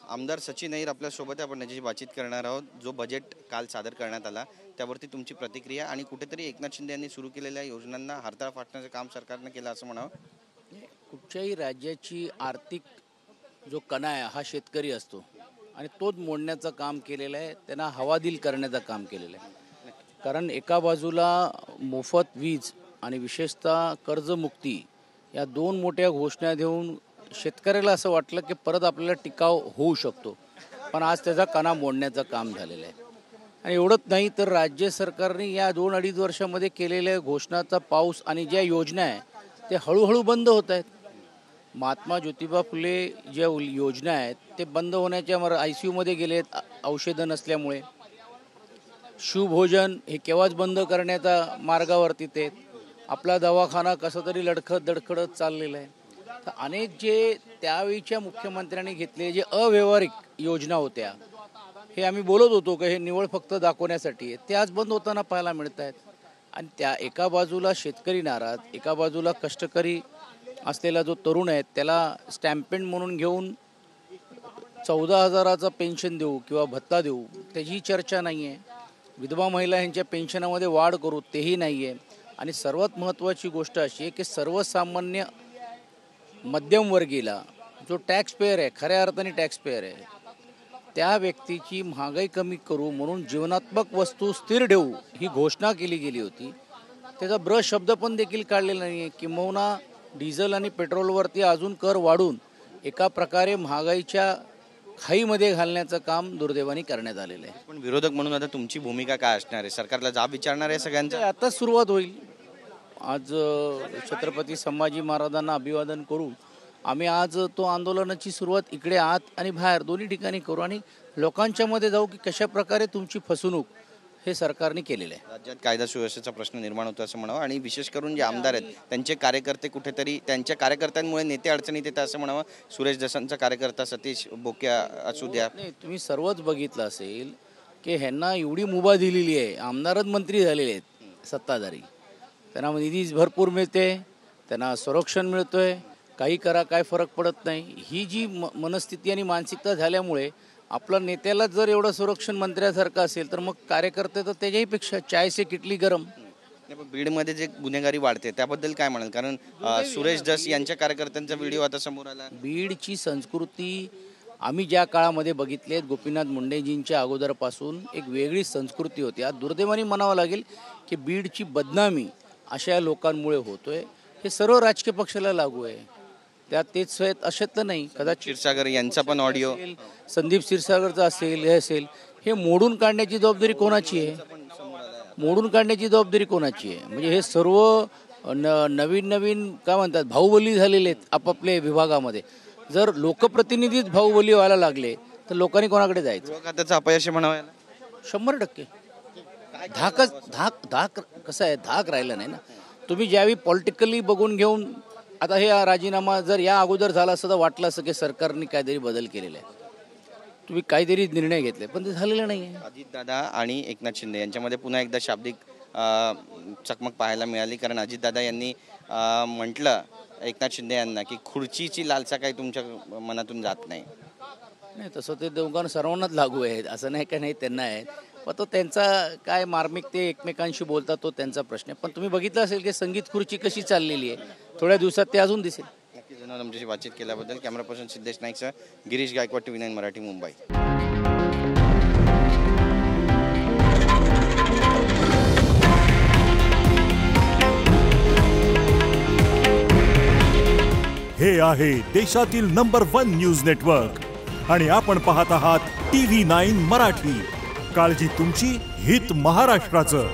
आमदार सचिन अय्यर आपल्यासोबत आपण त्याची बातचीत करणार आहोत। जो बजेट काल सादर करण्यात आला त्यावरती तुमची प्रतिक्रिया आणि कुठेतरी एकनाथ शिंदे यांनी सुरू केलेल्या योजनांना हरताळ फाटण्याचं काम सरकारने केलं असं म्हणावं। कुठच्याही राज्याची आर्थिक जो कणा आहे हा शेतकरी असतो आणि तोच मोडण्याचं काम केलेलं आहे, त्यांना हवादिल करण्याचं काम केलेलं आहे। कारण एका बाजूला मोफत वीज आणि विशेषतः कर्जमुक्ती या दोन मोठ्या घोषणा देऊन शेतकऱ्याला असं वाटलं की परत आपल्याला टिकाव होऊ शकतो, पण आज त्याचा कणा मोडण्याचं काम झालेलं आहे। आणि एवढंच नाही तर राज्य सरकारने या 2-2.5 वर्षामध्ये केलेल्या घोषणाचा पाऊस आणि ज्या योजना आहे ते हळूहळू बंद होत आहेत। महात्मा ज्योतिबा फुले ज्या योजना आहेत ते बंद होण्याच्या ICU मध्ये गेलेत औषधं नसल्यामुळे। शिवभोजन हे केव्हाच बंद करण्याच्या मार्गावरती ते आपला दवाखाना कसा तरी लडखत दडखडत चाललेला आहे। तर अनेक जे त्यावेळीच्या मुख्यमंत्र्यांनी घेतले जे अव्यवहारिक योजना होत्या, हे आम्ही बोलत होतो की हे निवळ फक्त दाखवण्यासाठी आहे, ते आज बंद होताना पाहायला मिळत आहेत। आणि त्या एका बाजूला शेतकरी नाराज, एका बाजूला कष्टकरी असलेला जो तरुण आहे त्याला स्टॅम्पेंड म्हणून घेऊन 14,000चा पेन्शन देऊ किंवा भत्ता देऊ त्याची चर्चा नाही आहे। विधवा महिला यांच्या पेन्शनामध्ये वाढ करू तेही नाही आहे। आणि सर्वात महत्त्वाची गोष्ट अशी आहे की सर्वसामान्य मध्यमवर्गीला जो टॅक्स पेयर आहे, खऱ्या अर्थाने टॅक्स पेयर आहे, त्या व्यक्तीची महागाई कमी करू म्हणून जीवनात्मक वस्तू स्थिर ठेवू ही घोषणा केली गेली होती। त्याचा ब्रश शब्द पण देखील काढलेला नाही आहे। किंबहुना डिझेल आणि पेट्रोलवरती अजून कर वाढून एका प्रकारे महागाईच्या खाईमध्ये घालण्याचं काम दुर्दैवाने करण्यात आलेलं आहे। पण विरोधक म्हणून आता तुमची भूमिका काय असणार आहे? सरकारला जाब विचारणार आहे सगळ्यांचं? आताच सुरुवात होईल। आज छत्रपती संभाजी महाराजांना अभिवादन करू आम्ही आज तो आंदोलनाची सुरुवात इकडे आत आणि बाहेर दोन्ही ठिकाणी करू आणि लोकांच्या मध्ये जाऊ की कशा प्रकारे तुमची फसवणूक हे सरकारने केलेलं आहे। राज्यात कायदा सुव्यवस्थेचा प्रश्न निर्माण होतो असं म्हणावं आणि विशेष करून जे आमदार आहेत त्यांचे कार्यकर्ते कुठेतरी त्यांच्या कार्यकर्त्यांमुळे नेते अडचणीत येतात असं म्हणावं। सुरेश दसांचा कार्यकर्ता सतीश बोक्या असू द्या, नाही तुम्ही सर्वच बघितलं असेल की ह्यांना एवढी मुभा दिलेली आहे, आमदारच मंत्री झालेले आहेत सत्ताधारी, त्यांना निधी भरपूर मिळते, त्यांना संरक्षण मिळतोय, काही करा काय फरक पडत नाही। ही जी मनस्थिती आणि मानसिकता झाल्यामुळे आपला नेत्याला जर एवढं संरक्षण मंत्र्यासारखं असेल तर मग कार्यकर्ते तर त्याच्याही पेक्षा चाय से किटली गरम। बीडमध्ये जे गुन्हेगारी वाढते त्याबद्दल काय म्हणाल? कारण सुरेश दस यांच्या कार्यकर्त्यांचा व्हिडिओ आता समोर आला। बीडची संस्कृती आम्ही ज्या काळामध्ये बघितले, गोपीनाथ मुंडेजींच्या अगोदरपासून एक वेगळी संस्कृती होती। आज दुर्दैवाने म्हणावं लागेल की बीडची बदनामी अशा लोकांमुळे होतोय। हे सर्व राजकीय पक्षाला लागू आहे, त्यात तेच आहेत अशातलं नाही। कदाचित क्षीरसागर यांचा पण ऑडिओ, संदीप क्षीरसागरचा असेल, हे असेल, हे मोडून काढण्याची जबाबदारी कोणाची आहे? मोडून काढण्याची जबाबदारी कोणाची आहे? म्हणजे हे सर्व नवीन काय म्हणतात भाऊबली झालेले आहेत आपापल्या विभागामध्ये। जर लोकप्रतिनिधीच भाऊबली व्हायला लागले तर लोकांनी कोणाकडे जायचं? त्याचं अपयश म्हणावं 100%। धाक कसं आहे, धाक राहिला नाही ना। तुम्ही ज्यावेळी पॉलिटिकली बघून घेऊन आता हे राजीनामा जर या अगोदर झाला असं तर वाटलं असं की सरकारने काहीतरी बदल केलेला आहे, तुम्ही काहीतरी निर्णय घेतले, पण ते झालेलं नाही आहे। अजितदादा आणि एकनाथ शिंदे यांच्यामध्ये पुन्हा एकदा शाब्दिक चकमक पाहायला मिळाली। कारण अजितदादा यांनी म्हटलं एकनाथ शिंदे यांना की खुर्चीची लालसा काही तुमच्या मनातून जात नाही। नाही तसं ते दोघांना सर्वांनाच लागू आहे, असं नाही का नाही त्यांना आहे, पण तो त्यांचा काय मार्मिक ते एकमेकांशी बोलतात तो त्यांचा प्रश्न आहे। पण तुम्ही बघितलं असेल की संगीत खुर्ची कशी चाललेली आहे, थोड्या दिवसात ते अजून दिसेल। नक्कीच धन्यवाद आमच्याशी बातचीत केल्याबद्दल। कॅमेरा पर्सन सिद्धेश नाईकसह गिरीश गायकवाड, TV9 मराठी, मुंबई। हे आहे देशातील नंबर 1 न्यूज नेटवर्क आणि आपण पाहत आहात TV9 मराठी। काळजी तुमची, हित महाराष्ट्राचं।